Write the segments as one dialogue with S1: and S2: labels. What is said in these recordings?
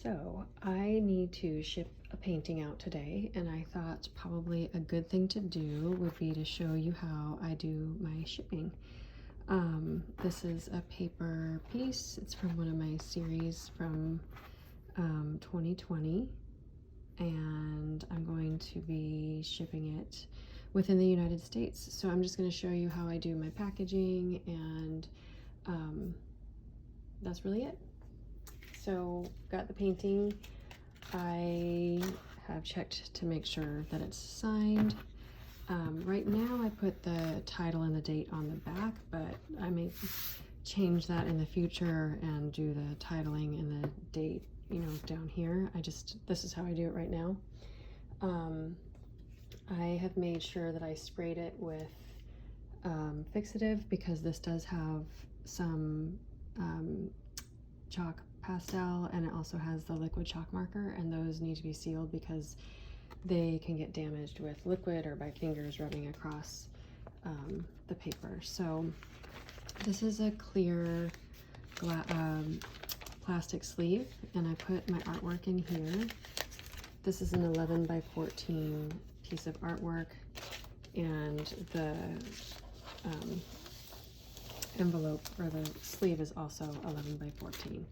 S1: So I need to ship a painting out today, and I thought probably a good thing to do would be to show you how I do my shipping. This is a paper piece. It's from one of my series from 2020, and I'm going to be shipping it within the United States. So I'm just going to show you how I do my packaging, and that's really it. So got the painting. I have checked to make sure that it's signed. Right now I put the title and the date on the back, but I may change that in the future and do the titling and the date, you know, down here. This is how I do it right now. I have made sure that I sprayed it with fixative, because this does have some chalk pastel, and it also has the liquid chalk marker, and those need to be sealed because they can get damaged with liquid or by fingers rubbing across the paper. So this is a clear plastic sleeve, and I put my artwork in here. This is an 11 by 14 piece of artwork, and the envelope or the sleeve is also 11 by 14.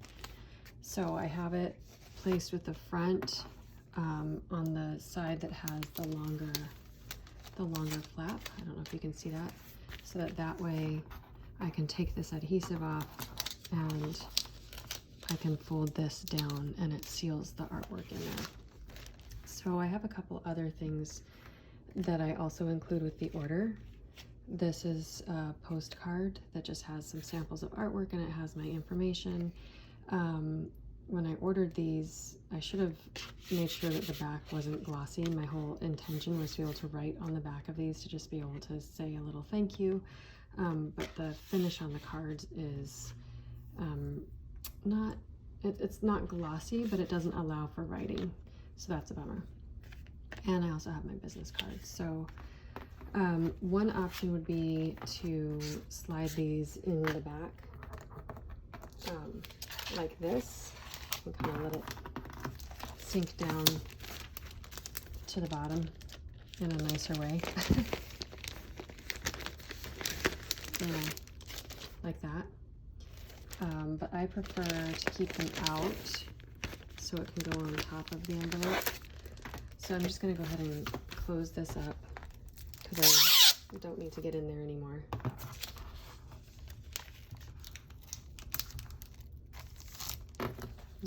S1: So I have it placed with the front on the side that has the longer flap. I don't know if you can see that. So that way I can take this adhesive off and I can fold this down and it seals the artwork in there. So I have a couple other things that I also include with the order. This is a postcard that just has some samples of artwork, and it has my information. When I ordered these, I should have made sure that the back wasn't glossy. My whole intention was to be able to write on the back of these, to just be able to say a little thank you. But the finish on the cards is it's not glossy, but it doesn't allow for writing. So that's a bummer. And I also have my business cards. So one option would be to slide these in the back like this, and kind of let it sink down to the bottom in a nicer way. Like that. But I prefer to keep them out so it can go on top of the envelope. So I'm just going to go ahead and close this up because I don't need to get in there anymore.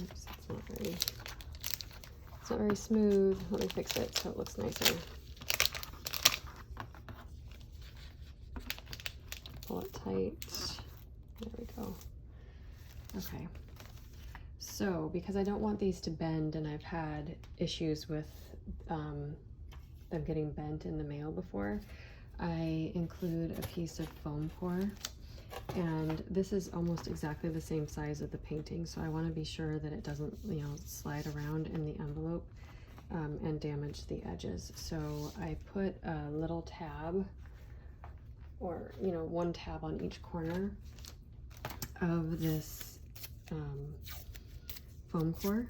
S1: Oops, it's not very smooth. Let me fix it so it looks nicer. Pull it tight. There we go. Okay. So because I don't want these to bend, and I've had issues with them getting bent in the mail before, I include a piece of foam core, and this is almost exactly the same size of the painting, so I want to be sure that it doesn't, you know, slide around in the envelope and damage the edges. So I put a little tab, or, you know, one tab on each corner of this foam core,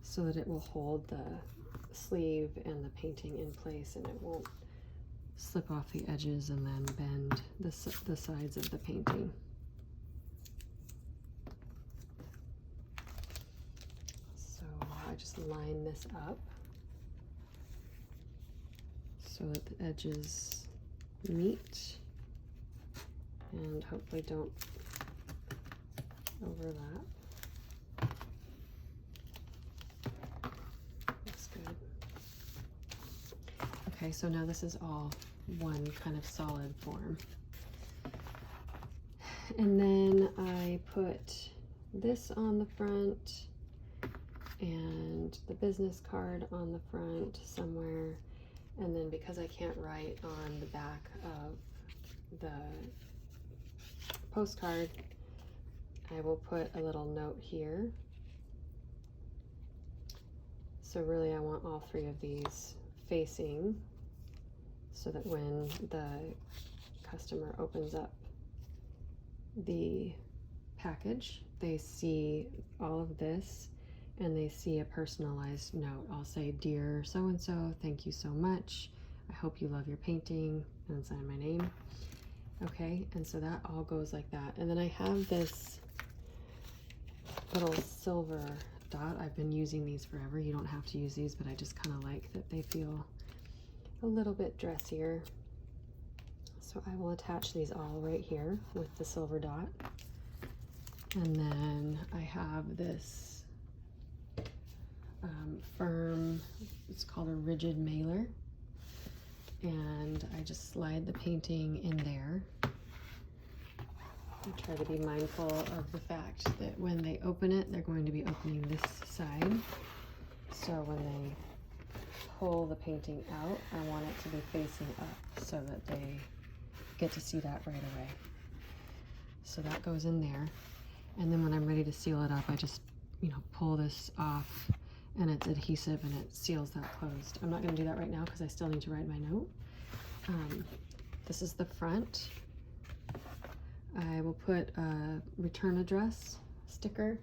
S1: so that it will hold the sleeve and the painting in place, and it won't slip off the edges and then bend the sides of the painting. So I just line this up so that the edges meet and hopefully don't overlap. Looks good. Okay, so now this is all one kind of solid form. And then I put this on the front and the business card on the front somewhere. And then because I can't write on the back of the postcard, I will put a little note here. So really I want all three of these facing, so that when the customer opens up the package, they see all of this and they see a personalized note. I'll say, "Dear so-and-so, thank you so much. I hope you love your painting," and sign my name. Okay, and so that all goes like that. And then I have this little silver dot. I've been using these forever. You don't have to use these, but I just kind of like that they feel a little bit dressier. So I will attach these all right here with the silver dot. And then I have this firm, it's called a rigid mailer. And I just slide the painting in there. I try to be mindful of the fact that when they open it, they're going to be opening this side. So when they pull the painting out, I want it to be facing up so that they get to see that right away. So that goes in there. And then when I'm ready to seal it up, I just, pull this off, and it's adhesive and it seals that closed. I'm not going to do that right now because I still need to write my note. This is the front. I will put a return address sticker,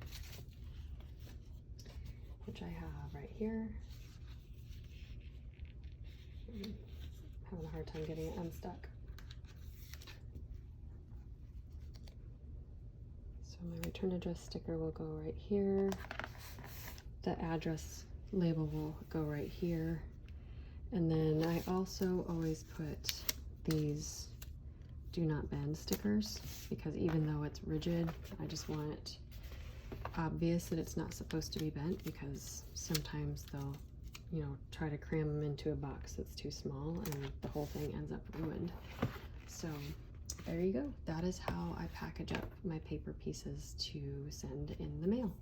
S1: which I have right here. I'm having a hard time getting it unstuck. So my return address sticker will go right here. The address label will go right here. And then I also always put these do not bend stickers, because even though it's rigid, I just want it obvious that it's not supposed to be bent, because sometimes they'll, try to cram them into a box that's too small and the whole thing ends up ruined. So there you go. That is how I package up my paper pieces to send in the mail.